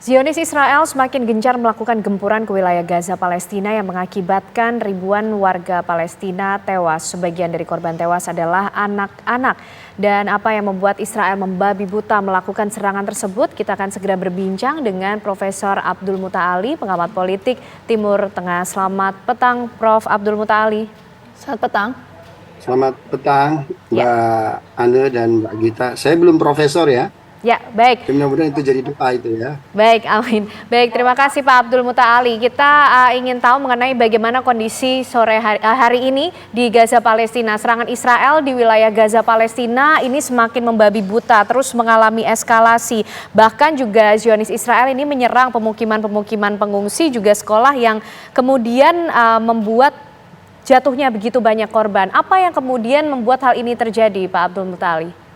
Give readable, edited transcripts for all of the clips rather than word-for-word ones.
Zionis Israel semakin gencar melakukan gempuran ke wilayah Gaza, Palestina yang mengakibatkan ribuan warga Palestina tewas. Sebagian dari korban tewas adalah anak-anak. Dan apa yang membuat Israel membabi buta melakukan serangan tersebut? Kita akan segera berbincang dengan Profesor Abdul Muta'ali, pengamat politik Timur Tengah. Selamat petang, Prof. Abdul Muta'ali. Selamat petang. Selamat petang, Mbak Ane dan Mbak Gita. Saya belum profesor ya. Ya, baik. Mudah-mudahan itu jadi doa itu ya. Baik, amin. Baik, terima kasih Pak Abdul Muta'ali. Kita ingin tahu mengenai bagaimana kondisi sore hari ini di Gaza, Palestina. Serangan Israel di wilayah Gaza, Palestina ini semakin membabi buta, terus mengalami eskalasi. Bahkan juga Zionis Israel ini menyerang pemukiman-pemukiman pengungsi, juga sekolah yang kemudian membuat jatuhnya begitu banyak korban. Apa yang kemudian membuat hal ini terjadi, Pak Abdul Muta'ali?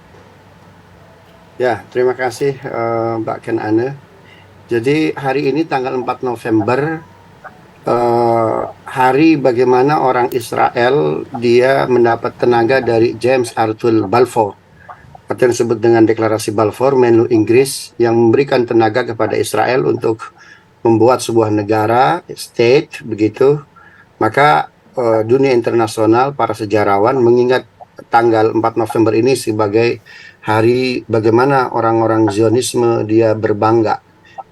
Ya, terima kasih Mbak Ken Ane. Jadi hari ini tanggal 4 November, hari bagaimana orang Israel dia mendapat tenaga dari James Arthur Balfour, atau yang disebut dengan deklarasi Balfour, Menlu Inggris, yang memberikan tenaga kepada Israel untuk membuat sebuah negara, state, begitu. Maka dunia internasional, para sejarawan mengingat tanggal 4 November ini sebagai hari bagaimana orang-orang Zionisme dia berbangga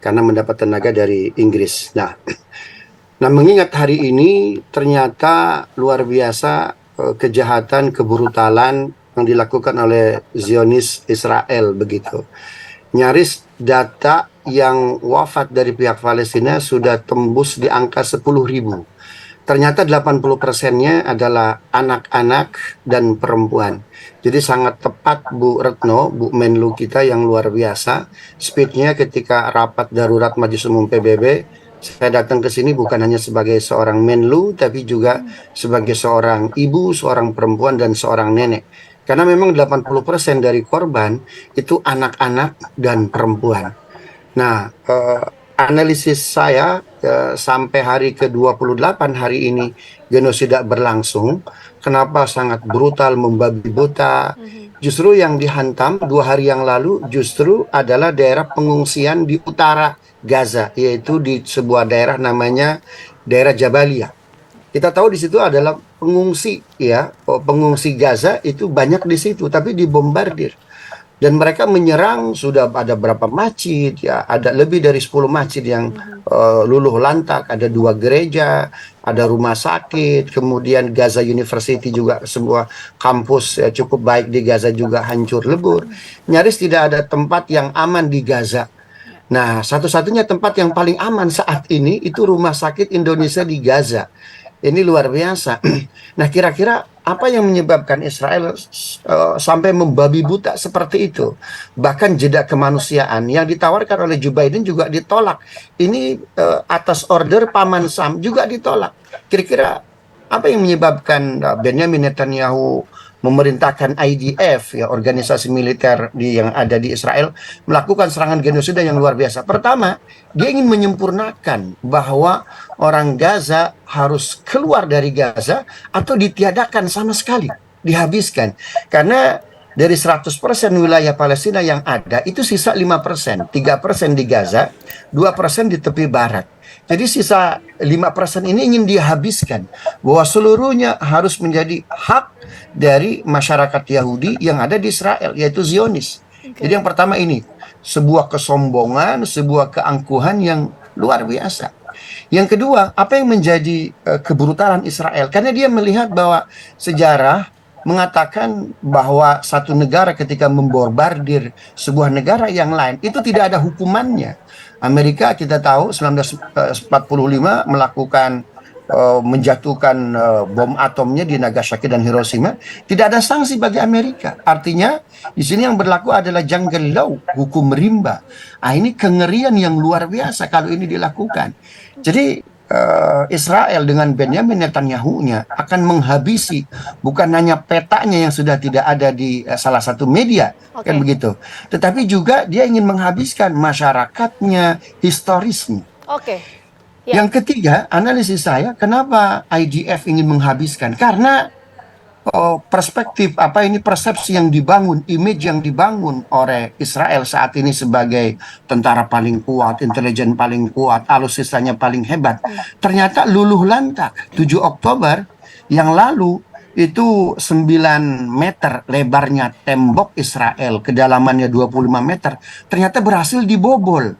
karena mendapat tenaga dari Inggris. Nah, mengingat hari ini ternyata luar biasa kejahatan, kebrutalan yang dilakukan oleh Zionis Israel begitu. Nyaris data yang wafat dari pihak Palestina sudah tembus di angka 10.000. Ternyata 80%-nya adalah anak-anak dan perempuan. Jadi sangat tepat Bu Retno, Bu Menlu kita yang luar biasa. Speednya ketika rapat darurat Majelis Umum PBB, saya datang ke sini bukan hanya sebagai seorang Menlu, tapi juga sebagai seorang ibu, seorang perempuan, dan seorang nenek. Karena memang 80% dari korban itu anak-anak dan perempuan. Nah, analisis saya sampai hari ke-28 hari ini genosida berlangsung. Kenapa sangat brutal, membabi buta? Justru yang dihantam 2 hari yang lalu justru adalah daerah pengungsian di utara Gaza, yaitu di sebuah daerah namanya daerah Jabalia. Kita tahu di situ adalah pengungsi ya, pengungsi Gaza itu banyak di situ, tapi dibombardir. Dan mereka menyerang, sudah ada berapa masjid ya, ada lebih dari 10 masjid yang luluh lantak, ada 2 gereja, ada rumah sakit, kemudian Gaza University juga sebuah kampus cukup baik di Gaza juga hancur lebur. Nyaris tidak ada tempat yang aman di Gaza. Nah, satu-satunya tempat yang paling aman saat ini itu rumah sakit Indonesia di Gaza. Ini luar biasa. Nah, kira-kira apa yang menyebabkan Israel sampai membabi buta seperti itu? Bahkan jeda kemanusiaan yang ditawarkan oleh Joe Biden juga ditolak. Ini atas order Paman Sam juga ditolak. Kira-kira apa yang menyebabkan Benjamin Netanyahu memerintahkan IDF, ya, organisasi militer yang ada di Israel, melakukan serangan genosida yang luar biasa? Pertama, dia ingin menyempurnakan bahwa orang Gaza harus keluar dari Gaza atau ditiadakan sama sekali, dihabiskan. Karena dari 100% wilayah Palestina yang ada, itu sisa 5%, 3% di Gaza, 2% di tepi barat. Jadi sisa 5% ini ingin dihabiskan, bahwa seluruhnya harus menjadi hak dari masyarakat Yahudi yang ada di Israel, yaitu Zionis. Jadi yang pertama ini, sebuah kesombongan, sebuah keangkuhan yang luar biasa. Yang kedua, apa yang menjadi kebrutalan Israel? Karena dia melihat bahwa sejarah mengatakan bahwa satu negara ketika membombardir sebuah negara yang lain, itu tidak ada hukumannya. Amerika kita tahu 1945 melakukan menjatuhkan bom atomnya di Nagasaki dan Hiroshima, tidak ada sanksi bagi Amerika. Artinya di sini yang berlaku adalah jungle law, hukum rimba. Ini kengerian yang luar biasa kalau ini dilakukan. Jadi Israel dengan Benjamin Netanyahu-nya akan menghabisi bukan hanya petanya yang sudah tidak ada di salah satu media, kan begitu, tetapi juga dia ingin menghabiskan masyarakatnya, historisnya. Yang ketiga, analisis saya, kenapa IDF ingin menghabiskan? Karena perspektif apa ini persepsi yang dibangun, image yang dibangun oleh Israel saat ini sebagai tentara paling kuat, intelijen paling kuat, alutsistanya paling hebat, ternyata luluh lantak. 7 Oktober yang lalu itu 9 meter lebarnya tembok Israel, kedalamannya 25 meter, ternyata berhasil dibobol.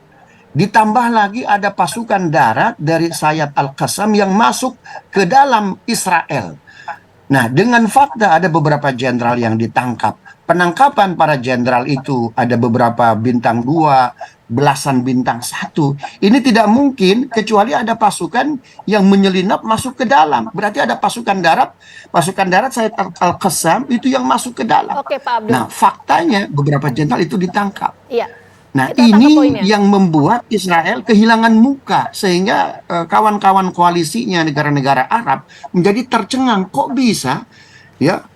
Ditambah lagi ada pasukan darat dari sayap Al-Qassam yang masuk ke dalam Israel. Nah, dengan fakta ada beberapa jenderal yang ditangkap. Penangkapan para jenderal itu ada beberapa bintang 2, belasan bintang 1. Ini tidak mungkin kecuali ada pasukan yang menyelinap masuk ke dalam. Berarti ada pasukan darat Said Al-Qassam itu yang masuk ke dalam. Oke, Pak Abdul. Nah, faktanya beberapa jenderal itu ditangkap. Iya. Nah, Kita tangkap ini poinnya. yang membuat Israel kehilangan muka sehingga kawan-kawan koalisinya negara-negara Arab menjadi tercengang. Kok bisa ya?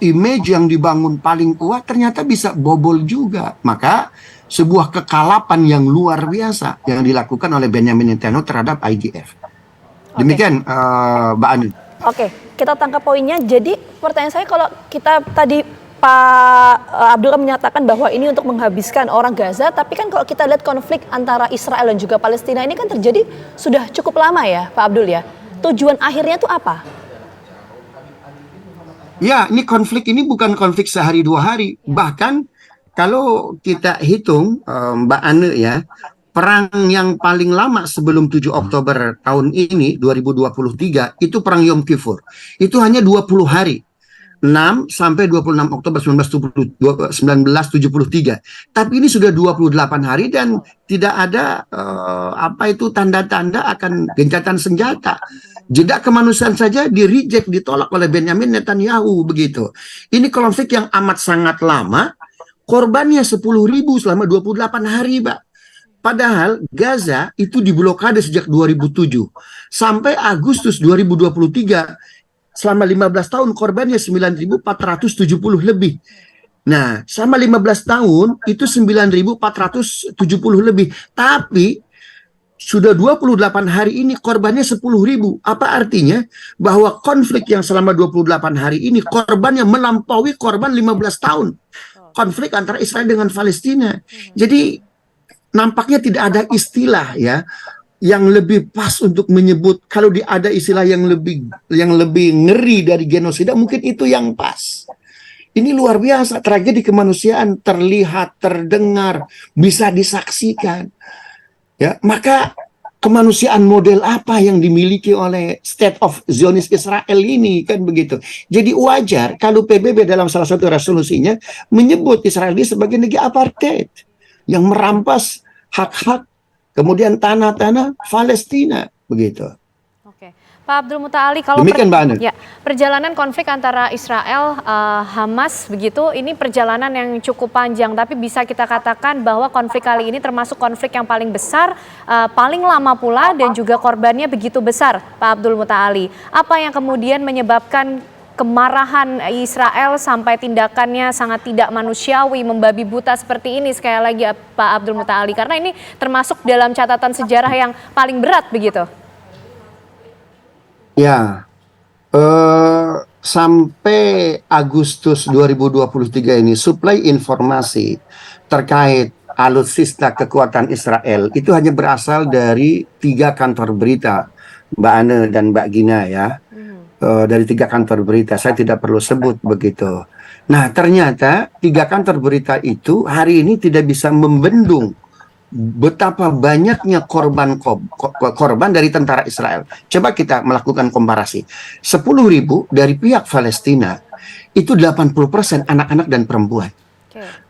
Image yang dibangun paling kuat ternyata bisa bobol juga. Maka sebuah kekalapan yang luar biasa yang dilakukan oleh Benjamin Netanyahu terhadap IDF. Demikian Mbak Anu. Oke, kita tangkap poinnya. Jadi pertanyaan saya, kalau kita tadi Pak Abdul menyatakan bahwa ini untuk menghabiskan orang Gaza, tapi kan kalau kita lihat konflik antara Israel dan juga Palestina ini kan terjadi sudah cukup lama ya Pak Abdul ya. Tujuan akhirnya itu apa? Ya, ini konflik ini bukan konflik sehari 2 hari. Bahkan kalau kita hitung Mbak Ane ya, perang yang paling lama sebelum 7 Oktober tahun ini 2023 itu perang Yom Kippur. Itu hanya 20 hari. 6 sampai 26 Oktober 1973. Tapi ini sudah 28 hari dan tidak ada tanda-tanda akan gencatan senjata. Jeda kemanusiaan saja di-reject, ditolak oleh Benjamin Netanyahu begitu. Ini konflik yang amat sangat lama. Korbannya 10.000 selama 28 hari, Pak. Padahal Gaza itu diblokade sejak 2007 sampai Agustus 2023. Selama 15 tahun korbannya 9.470 lebih. Nah, selama 15 tahun itu 9.470 lebih. Tapi sudah 28 hari ini korbannya 10.000. Apa artinya? Bahwa konflik yang selama 28 hari ini korbannya melampaui korban 15 tahun. Konflik antara Israel dengan Palestina. Jadi nampaknya tidak ada istilah ya yang lebih pas untuk menyebut. Kalau ada istilah yang lebih ngeri dari genosida, mungkin itu yang pas. Ini luar biasa, tragedi kemanusiaan terlihat, terdengar, bisa disaksikan. Ya, maka kemanusiaan model apa yang dimiliki oleh State of Zionist Israel ini, kan begitu. Jadi wajar kalau PBB dalam salah satu resolusinya menyebut Israel ini sebagai negara apartheid yang merampas hak-hak kemudian tanah-tanah Palestina begitu. Oke, Pak Abdul Muta'ali, kalau demikian, Mbak Anu. Ya, perjalanan konflik antara Israel Hamas begitu, ini perjalanan yang cukup panjang, tapi bisa kita katakan bahwa konflik kali ini termasuk konflik yang paling besar, paling lama pula, dan juga korbannya begitu besar, Pak Abdul Muta'ali. Apa yang kemudian menyebabkan kemarahan Israel sampai tindakannya sangat tidak manusiawi, membabi buta seperti ini, sekali lagi Pak Abdul Muta'ali, karena ini termasuk dalam catatan sejarah yang paling berat begitu? Ya, sampai Agustus 2023 ini suplai informasi terkait alutsista kekuatan Israel itu hanya berasal dari 3 kantor berita, Mbak Ane dan Mbak Gina ya. Dari 3 kantor berita, saya tidak perlu sebut begitu. Nah, ternyata 3 kantor berita itu hari ini tidak bisa membendung betapa banyaknya korban dari tentara Israel. Coba kita melakukan komparasi. 10.000 dari pihak Palestina itu 80% anak-anak dan perempuan.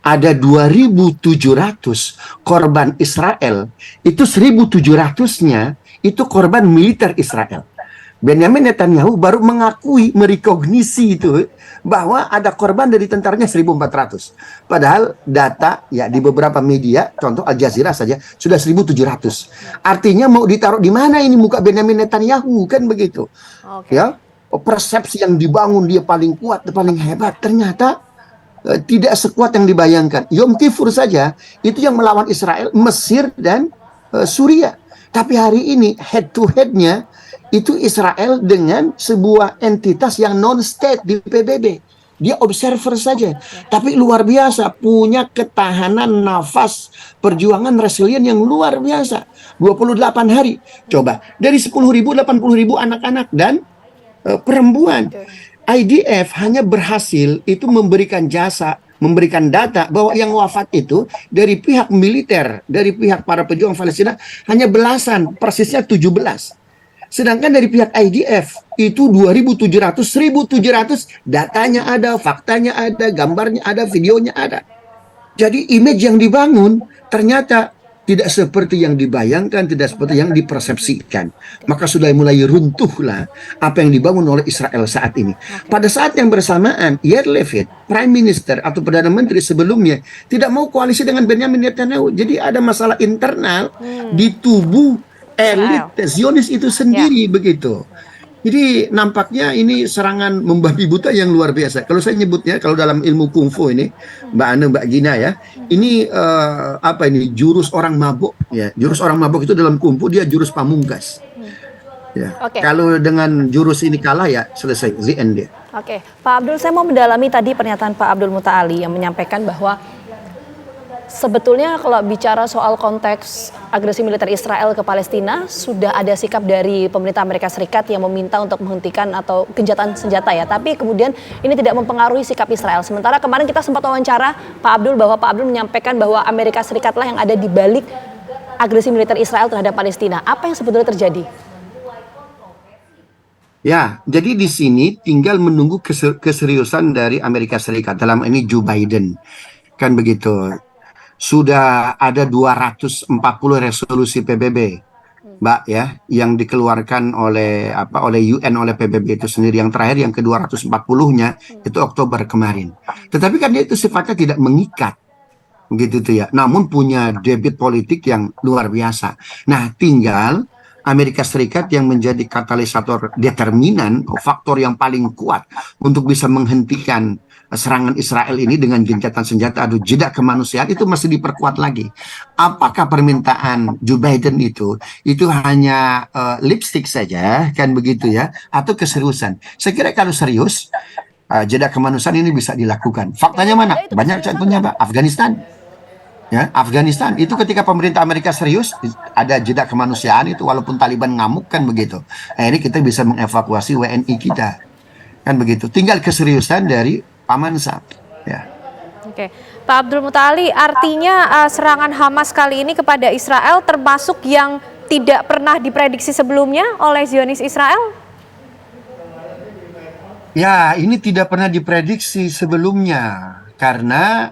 Ada 2.700 korban Israel, itu 1.700-nya itu korban militer Israel. Benjamin Netanyahu baru mengakui, merekognisi itu bahwa ada korban dari tentaranya 1.400. Padahal data ya di beberapa media, contoh Al Jazeera saja sudah 1.700. Artinya mau ditaruh di mana ini muka Benjamin Netanyahu, kan begitu. Ya, persepsi yang dibangun dia paling kuat, paling hebat, ternyata tidak sekuat yang dibayangkan. Yom Kippur saja itu yang melawan Israel, Mesir dan Suriah. Tapi hari ini head to head-nya Itu Israel dengan sebuah entitas yang non-state di PBB. Dia observer saja. Tapi luar biasa, punya ketahanan nafas, perjuangan resilient yang luar biasa. 28 hari. Coba, dari 10.000, 80.000 anak-anak dan perempuan. IDF hanya berhasil itu memberikan jasa, memberikan data bahwa yang wafat itu dari pihak militer, dari pihak para pejuang Palestina hanya belasan, persisnya 17. Sedangkan dari pihak IDF itu 2.700, 1.700, datanya ada, faktanya ada, gambarnya ada, videonya ada. Jadi image yang dibangun ternyata tidak seperti yang dibayangkan, tidak seperti yang dipersepsikan. Maka sudah mulai runtuhlah apa yang dibangun oleh Israel saat ini. Pada saat yang bersamaan, Yair Lapid, Prime Minister atau Perdana Menteri sebelumnya, tidak mau koalisi dengan Benjamin Netanyahu. Jadi ada masalah internal di tubuh elit Zionis itu sendiri begitu. Jadi nampaknya ini serangan membabi buta yang luar biasa. Kalau saya nyebutnya, kalau dalam ilmu kungfu ini, Mbak Ane, Mbak Gina ya, ini apa ini, jurus orang mabuk ya. Jurus orang mabuk itu dalam kungfu dia jurus pamungkas. Ya. Kalau dengan jurus ini kalah ya selesai, the end dia. Oke, Pak Abdul, saya mau mendalami tadi pernyataan Pak Abdul Muta Ali yang menyampaikan bahwa sebetulnya kalau bicara soal konteks agresi militer Israel ke Palestina, sudah ada sikap dari pemerintah Amerika Serikat yang meminta untuk menghentikan atau gencatan senjata ya. Tapi kemudian ini tidak mempengaruhi sikap Israel. Sementara kemarin kita sempat wawancara Pak Abdul bahwa Pak Abdul menyampaikan bahwa Amerika Serikatlah yang ada di balik agresi militer Israel terhadap Palestina. Apa yang sebetulnya terjadi? Ya, jadi di sini tinggal menunggu keseriusan dari Amerika Serikat. Dalam ini Joe Biden. Kan begitu. Sudah ada 240 resolusi PBB, Mbak ya, yang dikeluarkan oleh UN, oleh PBB itu sendiri. Yang terakhir yang ke-240-nya itu Oktober kemarin. Tetapi kan dia itu sifatnya tidak mengikat. Begitu tuh ya. Namun punya debit politik yang luar biasa. Nah, tinggal Amerika Serikat yang menjadi katalisator determinan, faktor yang paling kuat untuk bisa menghentikan serangan Israel ini dengan gencatan senjata adu jeda kemanusiaan itu masih diperkuat lagi. Apakah permintaan Joe Biden itu hanya lipstick saja, kan begitu ya, atau keseriusan? Saya kira kalau serius, jeda kemanusiaan ini bisa dilakukan. Faktanya mana? Banyak contohnya, Pak. Afghanistan. Ya, Afghanistan itu ketika pemerintah Amerika serius, ada jeda kemanusiaan itu walaupun Taliban ngamuk kan begitu. Akhirnya kita bisa mengevakuasi WNI kita. Kan begitu. Tinggal keseriusan dari Paman Sam. Ya. Oke, Pak Abdul Muta Ali, artinya serangan Hamas kali ini kepada Israel termasuk yang tidak pernah diprediksi sebelumnya oleh Zionis Israel? Ya, ini tidak pernah diprediksi sebelumnya karena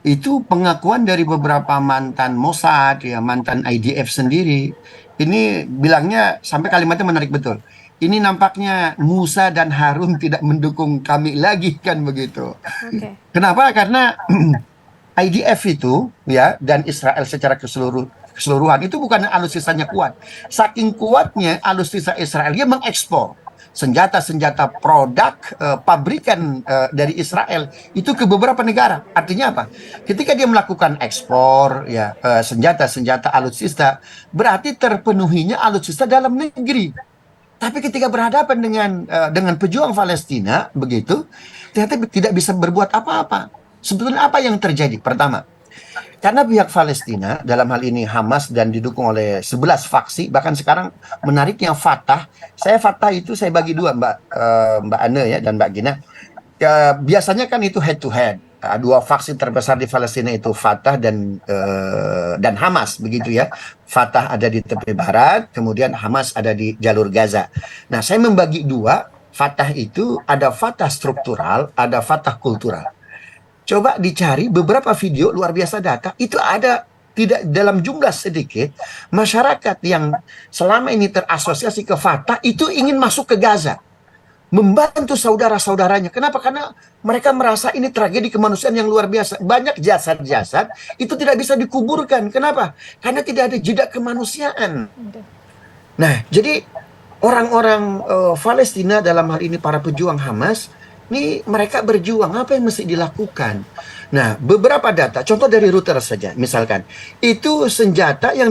itu pengakuan dari beberapa mantan Mossad, ya, mantan IDF sendiri. Ini bilangnya sampai kalimatnya menarik betul. Ini nampaknya Musa dan Harun tidak mendukung kami lagi, kan begitu. Kenapa? Karena IDF itu ya dan Israel secara keseluruhan itu bukan alutsistanya kuat. Saking kuatnya alutsista Israel, dia mengekspor senjata-senjata produk pabrikan dari Israel itu ke beberapa negara. Artinya apa? Ketika dia melakukan ekspor ya senjata-senjata alutsista, berarti terpenuhinya alutsista dalam negeri. Tapi ketika berhadapan dengan pejuang Palestina begitu, ternyata tidak bisa berbuat apa-apa. Sebetulnya apa yang terjadi? Pertama, karena pihak Palestina dalam hal ini Hamas dan didukung oleh 11 faksi, bahkan sekarang menariknya Fatah. Fatah itu saya bagi dua, Mbak Ane ya dan Mbak Gina. Biasanya kan itu head to head. Dua faksi terbesar di Palestina itu Fatah dan Hamas begitu ya. Fatah ada di tepi barat, kemudian Hamas ada di jalur Gaza. Nah, saya membagi dua. Fatah itu ada Fatah struktural, ada Fatah kultural. Coba dicari beberapa video luar biasa data, itu ada tidak dalam jumlah sedikit masyarakat yang selama ini terasosiasi ke Fatah itu ingin masuk ke Gaza. Membantu saudara-saudaranya. Kenapa? Karena mereka merasa ini tragedi kemanusiaan yang luar biasa. Banyak jasad-jasad itu tidak bisa dikuburkan. Kenapa? Karena tidak ada jeda kemanusiaan. Nah, jadi orang-orang Palestina dalam hal ini para pejuang Hamas Ini mereka berjuang, apa yang mesti dilakukan? Nah, beberapa data, contoh dari Reuters saja, misalkan, itu senjata yang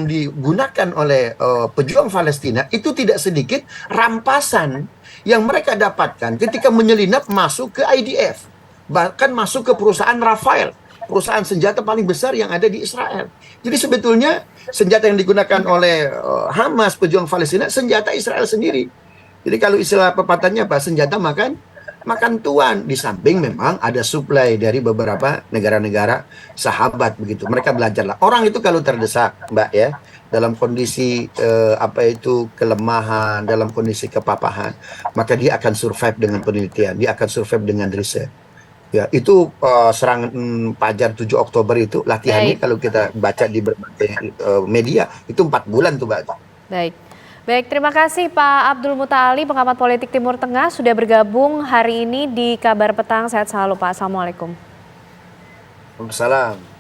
digunakan oleh pejuang Palestina itu tidak sedikit rampasan yang mereka dapatkan ketika menyelinap masuk ke IDF, bahkan masuk ke perusahaan Rafael, perusahaan senjata paling besar yang ada di Israel. Jadi sebetulnya senjata yang digunakan oleh Hamas, pejuang Palestina, senjata Israel sendiri. Jadi kalau istilah pepatahnya apa? Senjata makan tuan. Di samping memang ada suplai dari beberapa negara-negara sahabat begitu. Mereka belajarlah. Orang itu kalau terdesak, Mbak ya, dalam kondisi kelemahan, dalam kondisi kepapahan, maka dia akan survive dengan penelitian, dia akan survive dengan riset. Ya, itu serangan Fajar 7 Oktober itu latihannya kalau kita baca di berbagai media itu 4 bulan tuh, Mbak. Baik. Baik, terima kasih Pak Abdul Muta Ali, pengamat politik Timur Tengah, sudah bergabung hari ini di Kabar Petang. Sehat selalu Pak. Assalamualaikum. Waalaikumsalam.